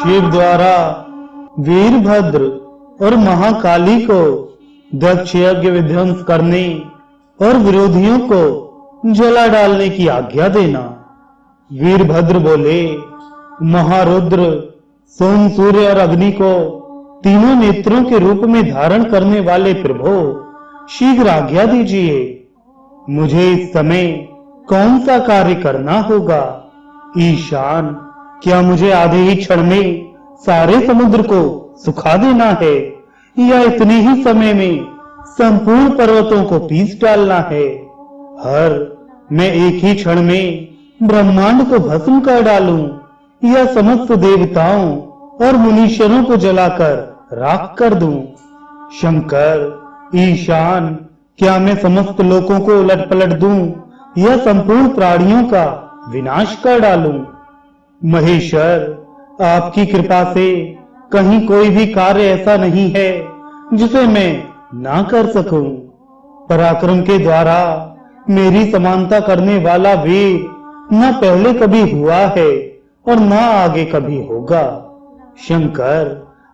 शिव द्वारा वीरभद्र और महाकाली को दक्ष यज्ञ विध्वंस करने और विरोधियों को जला डालने की आज्ञा देना। वीरभद्र बोले, महारुद्र, सोम, सूर्य और अग्नि को तीनों नेत्रों के रूप में धारण करने वाले प्रभु, शीघ्र आज्ञा दीजिए। मुझे इस समय कौन सा कार्य करना होगा? ईशान, क्या मुझे आधे ही क्षण में सारे समुद्र को सुखा देना है या इतने ही समय में संपूर्ण पर्वतों को पीस डालना है? मैं एक ही क्षण में ब्रह्मांड को भस्म कर डालूं या समस्त देवताओं और मुनीश्वरों को जलाकर राख कर दूं? शंकर, ईशान, क्या मैं समस्त लोकों को उलट पलट दूं या संपूर्ण प्राणियों का विनाश कर डालूं? महेश्वर, आपकी कृपा से कहीं कोई भी कार्य ऐसा नहीं है जिसे मैं ना कर सकूं। पराक्रम के द्वारा मेरी समानता करने वाला वीर न पहले कभी हुआ है और न आगे कभी होगा। शंकर,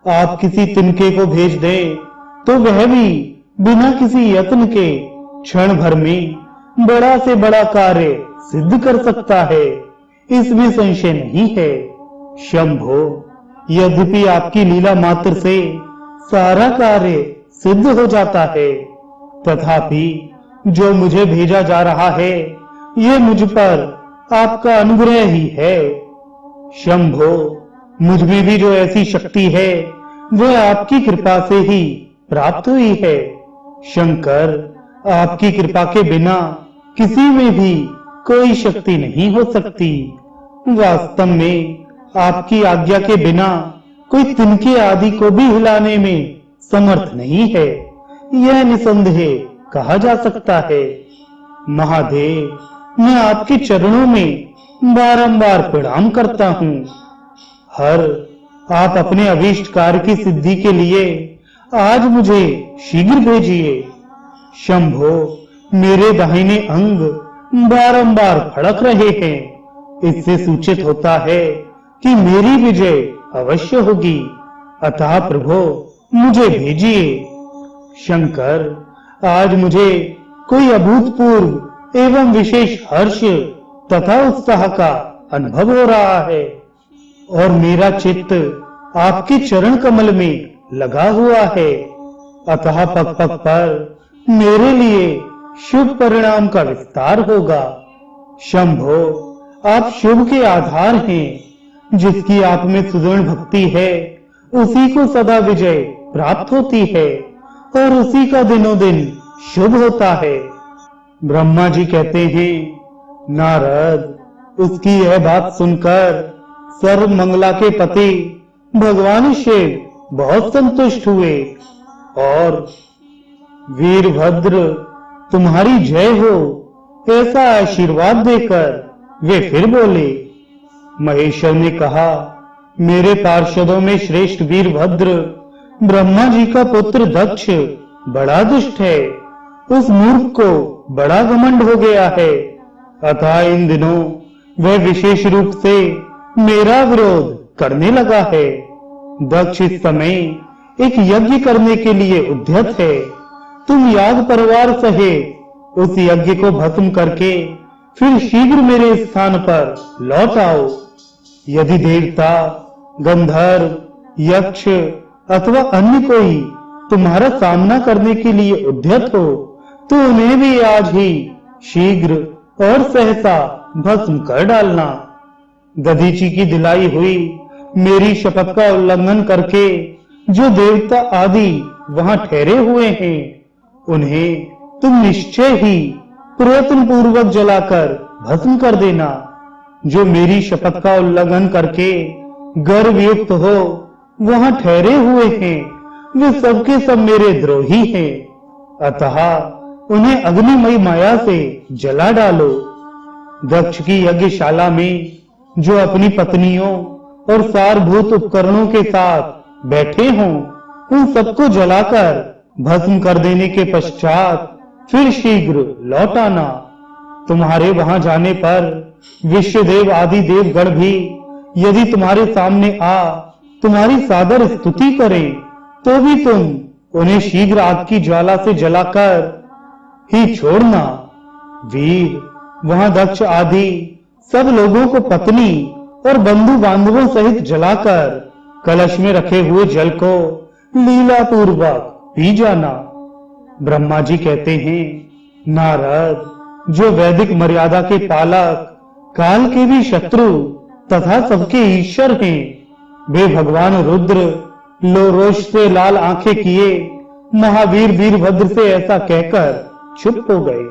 आप किसी तिनके को भेज दें तो वह भी बिना किसी यत्न के क्षण भर में बड़ा से बड़ा कार्य सिद्ध कर सकता है, इसमें संशय नहीं है। शंभो, यद्यपि आपकी लीला मात्र से सारा कार्य सिद्ध हो जाता है, तथापि जो मुझे भेजा जा रहा है ये मुझ पर आपका अनुग्रह ही है। शंभो, मुझ में भी जो ऐसी शक्ति है वह आपकी कृपा से ही प्राप्त हुई है। शंकर, आपकी कृपा के बिना किसी में भी कोई शक्ति नहीं हो सकती। वास्तव में आपकी आज्ञा के बिना कोई तिनके आदि को भी हिलाने में समर्थ नहीं है, यह निसंदेह कहा जा सकता है। महादेव, मैं आपके चरणों में बारंबार प्रणाम करता हूँ। आप अपने अभीष्ट कार्य की सिद्धि के लिए आज मुझे शीघ्र भेजिए। शंभो, मेरे दाहिने अंग बारंबार फड़क रहे हैं, इससे सूचित होता है कि मेरी विजय अवश्य होगी, अतः प्रभु मुझे भेजिए। शंकर, आज मुझे कोई अभूतपूर्व एवं विशेष हर्ष तथा उत्साह का अनुभव हो रहा है और मेरा चित्त आपके चरण कमल में लगा हुआ है, अतः पग पग पर मेरे लिए शुभ परिणाम का विस्तार होगा। शंभो, आप शुभ के आधार हैं, जिसकी आप में सुदृढ़ भक्ति है उसी को सदा विजय प्राप्त होती है और उसी का दिनों दिन शुभ होता है। ब्रह्मा जी कहते हैं, नारद, उसकी यह बात सुनकर सर्व मंगला के पति भगवान शिव बहुत संतुष्ट हुए और वीरभद्र तुम्हारी जय हो ऐसा आशीर्वाद देकर वे फिर बोले। महेश्वर ने कहा, मेरे पार्षदों में श्रेष्ठ वीरभद्र ब्रह्मा जी का पुत्र दक्ष बड़ा दुष्ट है, उस मूर्ख को बड़ा घमंड हो गया है, अतः इन दिनों वह विशेष रूप से मेरा विरोध करने लगा है। दक्ष इस समय एक यज्ञ करने के लिए उद्यत है, तुम याग परिवार सहित उस यज्ञ को भस्म करके फिर शीघ्र मेरे स्थान पर लौट आओ। यदि देवता, गंधर्व, यक्ष अथवा अन्य कोई तुम्हारा सामना करने के लिए उद्यत हो तो उन्हें भी आज ही शीघ्र और सहसा भस्म कर डालना। दधीची की दिलाई हुई मेरी शपथ का उल्लंघन करके जो देवता आदि वहां ठहरे हुए हैं उन्हें तुम निश्चय ही प्रयत्न पूर्वक जलाकर भस्म कर देना। जो मेरी शपथ का उल्लंघन करके गर्वयुक्त हो वहां ठहरे हुए हैं वे सबके सब मेरे द्रोही हैं, अतः उन्हें अग्निमयी माया से जला डालो। दक्ष की यज्ञशाला में जो अपनी पत्नियों और सारभूत उपकरणों के साथ बैठे हों उन सबको जलाकर भस्म कर देने के पश्चात फिर शीघ्र लौट आना। तुम्हारे वहां जाने पर विश्वदेव आदि देवगण भी यदि तुम्हारे सामने आ तो उन्हें भी आज ही शीघ्र भस्म कर डालना। दक्ष की यज्ञशाला में जो अपनी पत्नियों और सारभूत उपकरणों के साथ बैठे हों उन सबको जलाकर भस्म कर देने के पश्चात फिर शीघ्र लौट आना। तुम्हारे वहां जाने पर विश्वदेव आदि देवगण भी यदि तुम्हारे सामने आ तुम्हारी सादर स्तुति करें तो भी तुम उन्हें शीघ्र आग की ज्वाला से जलाकर ही छोड़ना। वीर, वहां दक्ष आदि सब लोगों को पत्नी और बंधु बांधवों सहित जलाकर कलश में रखे हुए जल को लीला पूर्वक पी जाना। ब्रह्मा जी कहते हैं, नारद, जो वैदिक मर्यादा के पालक, काल के भी शत्रु तथा सबके ईश्वर हैं, वे भगवान रुद्र लो रोष से लाल आंखें किए महावीर वीरभद्र से ऐसा कहकर चुप हो गए।